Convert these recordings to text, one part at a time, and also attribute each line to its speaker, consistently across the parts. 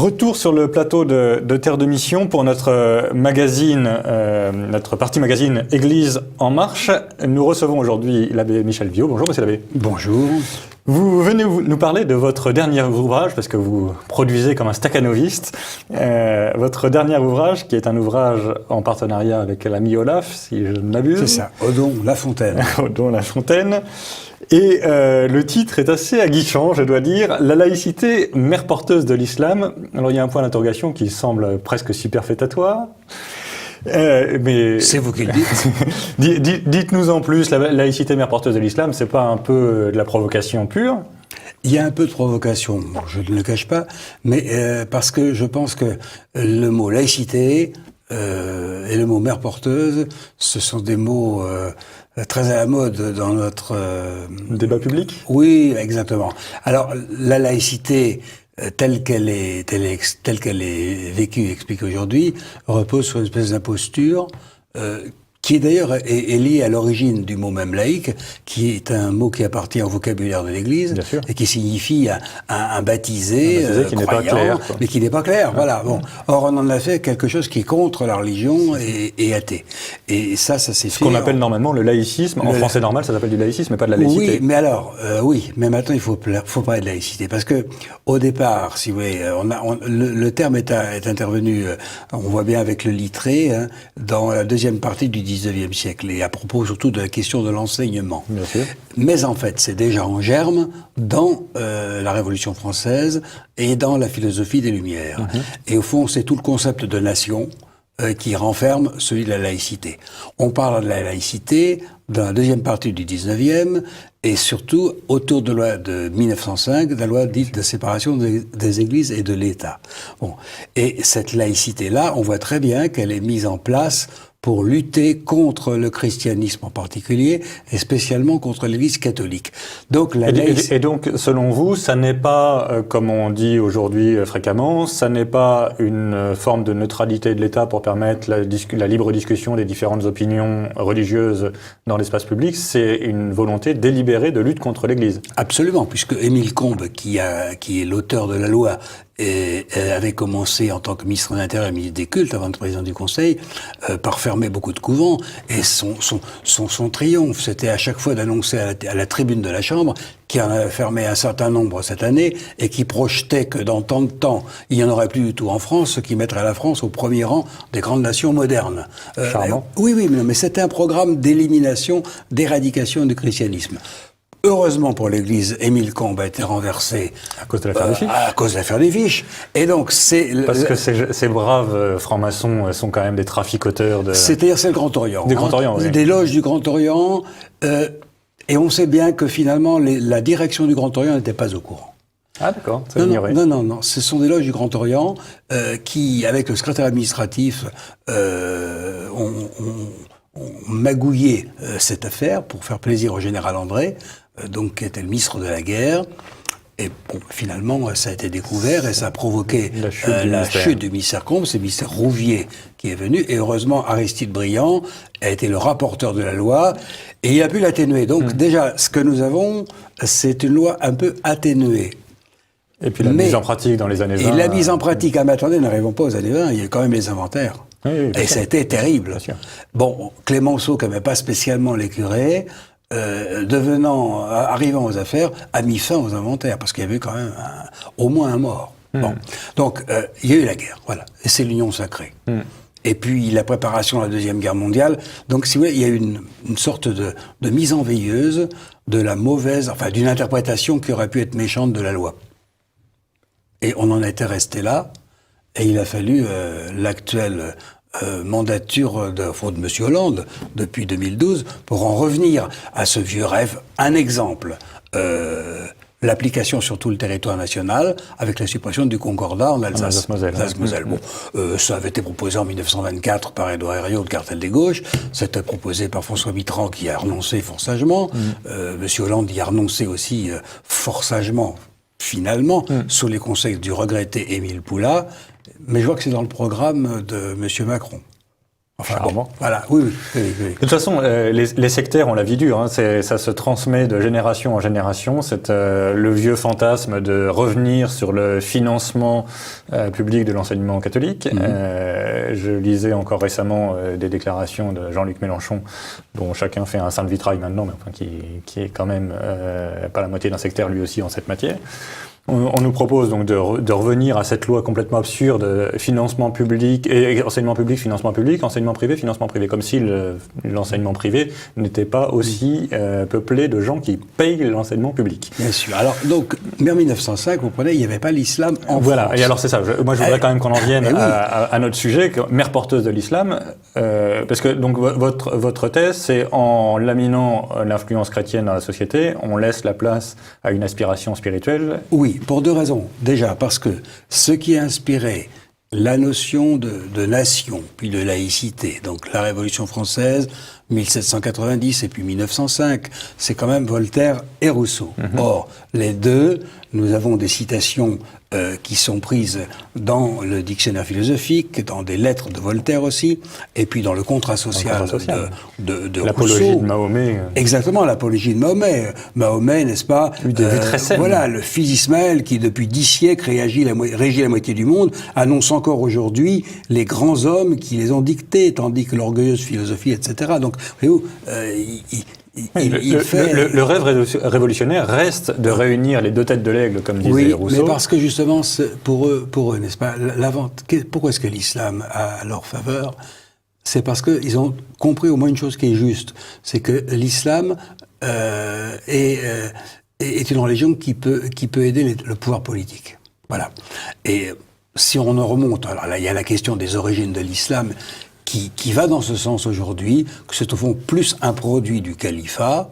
Speaker 1: Retour sur le plateau de Terre de Mission pour notre magazine, notre partie magazine Église en marche. Nous recevons aujourd'hui l'abbé Michel Viaud. Bonjour monsieur l'abbé.
Speaker 2: Bonjour.
Speaker 1: Vous venez nous parler de votre dernier ouvrage, parce que vous produisez comme un staccanoviste. Votre dernier ouvrage, qui est un ouvrage en partenariat avec l'ami Olaf, si je ne m'abuse.
Speaker 2: C'est ça, Odon Lafontaine.
Speaker 1: Odon Lafontaine. Et le titre est assez aguichant, je dois dire. La laïcité, mère porteuse de l'islam. Alors il y a un point d'interrogation qui semble presque superfétatoire. Mais
Speaker 2: c'est vous qui le dites.
Speaker 1: Dites-nous en plus, la laïcité mère porteuse de l'islam, c'est pas un peu de la provocation pure?
Speaker 2: Il y a un peu de provocation, bon, je ne le cache pas, mais parce que je pense que le mot laïcité et le mot mère porteuse, ce sont des mots très à la mode dans notre
Speaker 1: débat public.
Speaker 2: Oui, exactement. Alors la laïcité telle qu'elle est vécue et expliquée aujourd'hui, repose sur une espèce d'imposture qui d'ailleurs est liée à l'origine du mot même laïque, qui est un mot qui appartient au vocabulaire de l'Église et qui signifie un baptisé
Speaker 1: qui
Speaker 2: croyant,
Speaker 1: n'est pas clair,
Speaker 2: mais qui n'est pas clair. Voilà. Bon. Or, on en a fait quelque chose qui est contre la religion et athée. Et ça s'est fait.
Speaker 1: Ce qu'on appelle normalement le laïcisme. En français normal, ça s'appelle du laïcisme, mais pas de la laïcité.
Speaker 2: Oui, mais alors, mais maintenant il faut parler de laïcité, parce que au départ, si vous voulez, le terme est intervenu, on voit bien avec le littré, hein, dans la deuxième partie du XIXe siècle, et à propos surtout de la question de l'enseignement.
Speaker 1: Bien sûr.
Speaker 2: Mais en fait, c'est déjà en germe dans la Révolution française et dans la philosophie des Lumières. Et au fond, c'est tout le concept de nation qui renferme celui de la laïcité. On parle de la laïcité dans la deuxième partie du 19e et surtout autour de la loi de 1905, de la loi dite de séparation des églises et de l'État. Bon. Et cette laïcité-là, on voit très bien qu'elle est mise en place pour lutter contre le christianisme en particulier, et spécialement contre l'Église catholique. Donc
Speaker 1: et donc, selon vous, ça n'est pas, comme on dit aujourd'hui fréquemment, ça n'est pas une forme de neutralité de l'État pour permettre la libre discussion des différentes opinions religieuses dans l'espace public, c'est une volonté délibérée de lutte contre l'Église.
Speaker 2: Absolument, puisque Émile Combes, qui est l'auteur de la loi, et avait commencé en tant que ministre de l'Intérieur et ministre des Cultes, avant d'être président du Conseil, par fermer beaucoup de couvents. Et son triomphe, c'était à chaque fois d'annoncer à la tribune de la Chambre qui en avait fermé un certain nombre cette année et qui projetait que dans tant de temps, il n'y en aurait plus du tout en France, ce qui mettrait la France au premier rang des grandes nations modernes.
Speaker 1: Charmant.
Speaker 2: Oui, mais c'était un programme d'élimination, d'éradication du christianisme. Heureusement pour l'Église, Émile Combes a été renversé
Speaker 1: à cause de l'affaire des fiches.
Speaker 2: À cause de l'affaire des fiches. Et donc
Speaker 1: parce que ces braves francs-maçons sont quand même des traficoteurs de.
Speaker 2: C'est-à-dire c'est le Grand Orient.
Speaker 1: Des Grand Orient, oui.
Speaker 2: Des loges du Grand Orient. Et on sait bien que finalement la direction du Grand Orient n'était pas au courant.
Speaker 1: Ah d'accord, ça j'ignorais.
Speaker 2: Non. Ce sont des loges du Grand Orient qui, avec le secrétaire administratif, ont magouillé cette affaire pour faire plaisir au général André, donc qui était le ministre de la guerre. Et bon, finalement, ça a été découvert et ça a provoqué la chute du ministère Combes. C'est le ministère Rouvier qui est venu. Et heureusement, Aristide Briand a été le rapporteur de la loi et il a pu l'atténuer. Donc déjà, ce que nous avons, c'est une loi un peu atténuée.
Speaker 1: Et puis la mise en pratique dans les années 20.
Speaker 2: Et la mise en pratique, mais attendez, n'arrivons pas aux années 20, il y a quand même les inventaires.
Speaker 1: Oui,
Speaker 2: et ça a été terrible. Bon, Clémenceau, qui n'aimait pas spécialement les curés, arrivant aux affaires, a mis fin aux inventaires, parce qu'il y avait quand même au moins un mort. Bon. Donc, il y a eu la guerre, voilà. Et c'est l'union sacrée. Et puis, la préparation à la Deuxième Guerre mondiale. Donc, si vous voulez, il y a eu une sorte de mise en veilleuse de la mauvaise, enfin, d'une interprétation qui aurait pu être méchante de la loi. Et on en était resté là, et il a fallu l'actuelle mandature de M. Hollande, depuis 2012, pour en revenir à ce vieux rêve. Un exemple, l'application sur tout le territoire national, avec la suppression du concordat en Alsace-Moselle. Bon, ça avait été proposé en 1924 par Édouard Herriot, le cartel des gauches. C'était proposé par François Mitterrand, qui a renoncé fort sagement. M. Hollande y a renoncé aussi fort sagement, finalement, sous les conseils du regretté Émile Poula. Mais je vois que c'est dans le programme de M. Macron. Enfin
Speaker 1: Charmant.
Speaker 2: bon, voilà, oui.
Speaker 1: De toute façon, les sectaires ont la vie dure. Hein. Ça se transmet de génération en génération. C'est le vieux fantasme de revenir sur le financement public de l'enseignement catholique. Je lisais encore récemment des déclarations de Jean-Luc Mélenchon, dont chacun fait un saint de vitrail maintenant, mais enfin qui est quand même pas la moitié d'un sectaire lui aussi en cette matière. On nous propose donc de revenir à cette loi complètement absurde, financement public, et enseignement public, financement public, enseignement privé, financement privé, comme si l'enseignement privé n'était pas aussi peuplé de gens qui payent l'enseignement public.
Speaker 2: Bien sûr. Alors, donc, en 1905, vous comprenez, il n'y avait pas l'islam en
Speaker 1: voilà.
Speaker 2: France.
Speaker 1: Et alors c'est ça. Moi, je voudrais quand même qu'on en vienne à notre sujet, mère porteuse de l'islam, parce que donc votre thèse, c'est en laminant l'influence chrétienne dans la société, on laisse la place à une aspiration spirituelle.
Speaker 2: Oui, pour deux raisons. Déjà, parce que ce qui a inspiré la notion de nation, puis de laïcité, donc la Révolution française, 1790 et puis 1905, c'est quand même Voltaire et Rousseau. Or, les deux, nous avons des citations qui sont prises dans le dictionnaire philosophique, dans des lettres de Voltaire aussi, et puis dans le contrat social, de
Speaker 1: l'apologie
Speaker 2: Rousseau.
Speaker 1: de Mahomet.
Speaker 2: Exactement, l'apologie de Mahomet. Mahomet, n'est-ce pas,
Speaker 1: des vues très saines.
Speaker 2: Voilà, le fils d'Ismaël qui, depuis 10 siècles, régit la moitié du monde, annonce encore aujourd'hui les grands hommes qui les ont dictés, tandis que l'orgueilleuse philosophie, etc. Donc, voyez-vous,
Speaker 1: le rêve révolutionnaire reste de réunir les deux têtes de l'aigle, comme disait Rousseau.
Speaker 2: Oui, mais parce que justement, pour eux, n'est-ce pas, pourquoi est-ce que l'islam a leur faveur? C'est parce qu'ils ont compris au moins une chose qui est juste, c'est que l'islam est une religion qui peut aider le pouvoir politique. Voilà. Et si on en remonte, alors là, il y a la question des origines de l'islam, qui va dans ce sens aujourd'hui, que c'est au fond plus un produit du califat,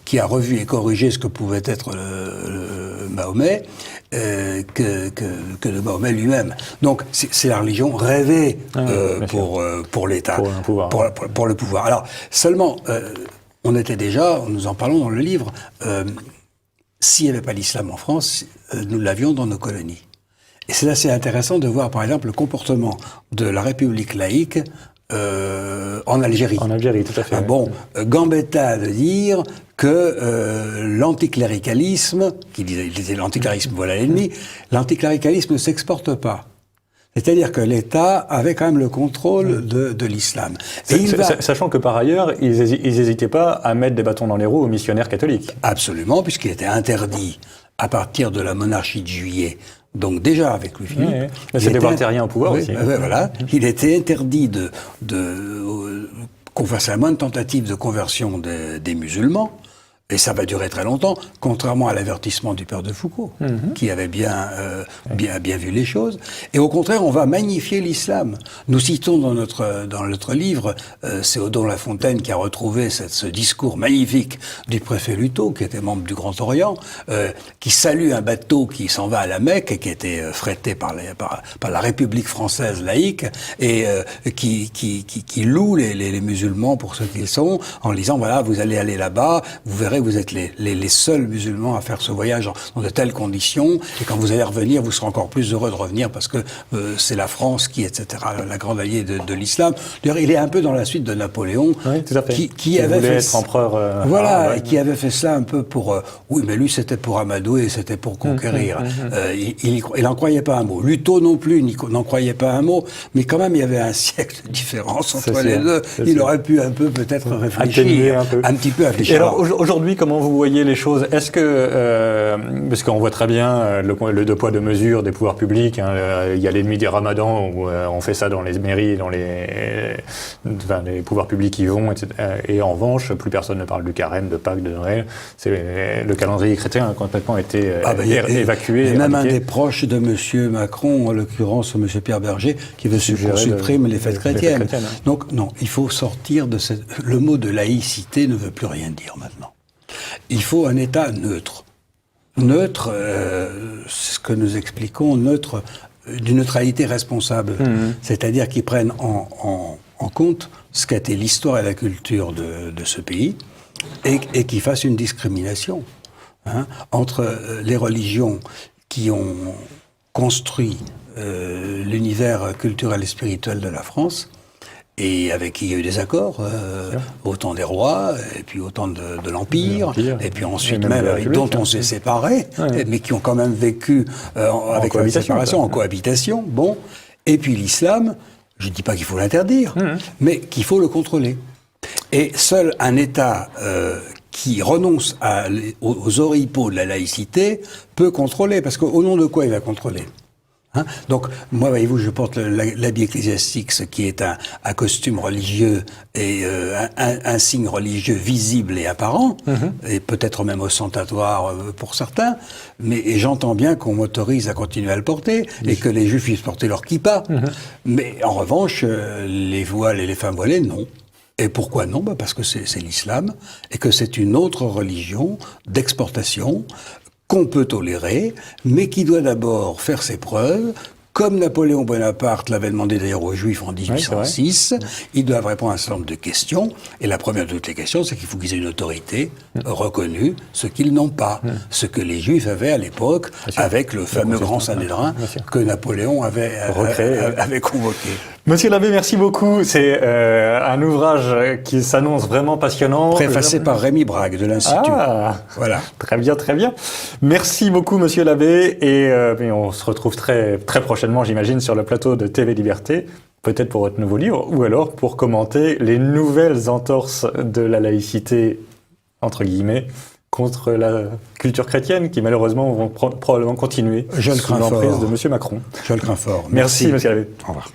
Speaker 2: qui a revu et corrigé ce que pouvait être le Mahomet, que de Mahomet lui-même. Donc c'est la religion rêvée pour l'État, pour le pouvoir. Alors seulement, nous en parlons dans le livre, s'il n'y avait pas l'islam en France, nous l'avions dans nos colonies. Et c'est assez intéressant de voir, par exemple, le comportement de la République laïque en Algérie.
Speaker 1: En Algérie, tout à fait.
Speaker 2: Gambetta de dire que l'anticléricalisme, il disait l'anticléricalisme, voilà l'ennemi, l'anticléricalisme ne s'exporte pas. C'est-à-dire que l'État avait quand même le contrôle de l'islam.
Speaker 1: Sachant que par ailleurs, ils n'hésitaient pas à mettre des bâtons dans les roues aux missionnaires catholiques.
Speaker 2: Absolument, puisqu'il était interdit à partir de la monarchie de Juillet. Donc déjà avec Louis-Philippe,
Speaker 1: c'était Voltairien au pouvoir aussi.
Speaker 2: Voilà, il était interdit qu'on fasse la moindre tentative de conversion des musulmans. Et ça va durer très longtemps, contrairement à l'avertissement du père de Foucault, qui avait bien vu les choses. Et au contraire, on va magnifier l'islam. Nous citons dans notre livre, c'est Odon Lafontaine qui a retrouvé ce discours magnifique du préfet Luto, qui était membre du Grand Orient, qui salue un bateau qui s'en va à la Mecque et qui était frété par la République française laïque et qui loue les musulmans pour ce qu'ils sont, en disant voilà, vous allez aller là-bas, vous verrez, vous êtes les seuls musulmans à faire ce voyage dans de telles conditions, et quand vous allez revenir, vous serez encore plus heureux de revenir parce que c'est la France qui, etc., la grande alliée de l'islam. D'ailleurs, il est un peu dans la suite de Napoléon, qui avait fait
Speaker 1: être empereur.
Speaker 2: Et qui avait fait ça un peu pour. Oui, mais lui, c'était pour amadouer, c'était pour conquérir. Il n'en croyait pas un mot. Luto non plus n'en croyait pas un mot, mais quand même, il y avait un siècle de différence entre les deux. Il aurait pu un peu peut-être réfléchir, un petit peu réfléchir.
Speaker 1: Et alors aujourd'hui, comment vous voyez les choses? Est-ce que, parce qu'on voit très bien le deux poids deux mesures des pouvoirs publics, il y a l'ennemi des ramadans où on fait ça dans les mairies, dans les pouvoirs publics y vont, etc. Et en revanche, plus personne ne parle du carême, de Pâques, de Noël. Le calendrier chrétien a complètement été évacué.
Speaker 2: Il y a même un des proches de M. Macron, en l'occurrence M. Pierre Berger, qui veut qu'on supprime les fêtes chrétiennes. Donc non, il faut sortir de le mot de laïcité ne veut plus rien dire maintenant. Il faut un État neutre. Neutre, c'est ce que nous expliquons, neutre, d'une neutralité responsable. C'est-à-dire qui prenne en compte ce qu'a été l'histoire et la culture de ce pays et qui fasse une discrimination entre les religions qui ont construit l'univers culturel et spirituel de la France et avec qui il y a eu des accords, au temps des rois, et puis au temps de l'Empire, et puis ensuite
Speaker 1: même de la République,
Speaker 2: dont on s'est séparés, mais qui ont quand même vécu avec la séparation, en cohabitation. Bon, et puis l'islam, je ne dis pas qu'il faut l'interdire, mais qu'il faut le contrôler. Et seul un État qui renonce aux oripeaux de la laïcité peut contrôler, parce qu'au nom de quoi il va contrôler ? Donc, moi, voyez-vous, je porte l'habit ecclésiastique, ce qui est un costume religieux et un signe religieux visible et apparent, et peut-être même ostentatoire pour certains, mais j'entends bien qu'on m'autorise à continuer à le porter, et que les juifs puissent porter leur kippa. Mais en revanche, les voiles et les femmes voilées, non. Et pourquoi non ? Parce que c'est l'islam, et que c'est une autre religion d'exportation, qu'on peut tolérer, mais qui doit d'abord faire ses preuves. Comme Napoléon Bonaparte l'avait demandé d'ailleurs aux Juifs en 1806, ils doivent répondre à un certain nombre de questions. Et la première de toutes les questions, c'est qu'il faut qu'ils aient une autorité reconnue, ce qu'ils n'ont pas. Ce que les Juifs avaient à l'époque, avec le fameux grand Sanhédrin que Napoléon avait convoqué.
Speaker 1: Monsieur l'abbé, merci beaucoup. C'est un ouvrage qui s'annonce vraiment passionnant.
Speaker 2: Préfacé par Rémi Brague de l'Institut.
Speaker 1: Ah,
Speaker 2: voilà.
Speaker 1: Très bien, très bien. Merci beaucoup, monsieur l'abbé. Et on se retrouve très, très prochainement, j'imagine, sur le plateau de TV Liberté, peut-être pour votre nouveau livre, ou alors pour commenter les nouvelles entorses de la laïcité, entre guillemets, contre la culture chrétienne, qui malheureusement vont probablement continuer
Speaker 2: sous l'emprise
Speaker 1: de monsieur Macron.
Speaker 2: Je le crains fort.
Speaker 1: Merci, monsieur l'abbé.
Speaker 2: Au revoir.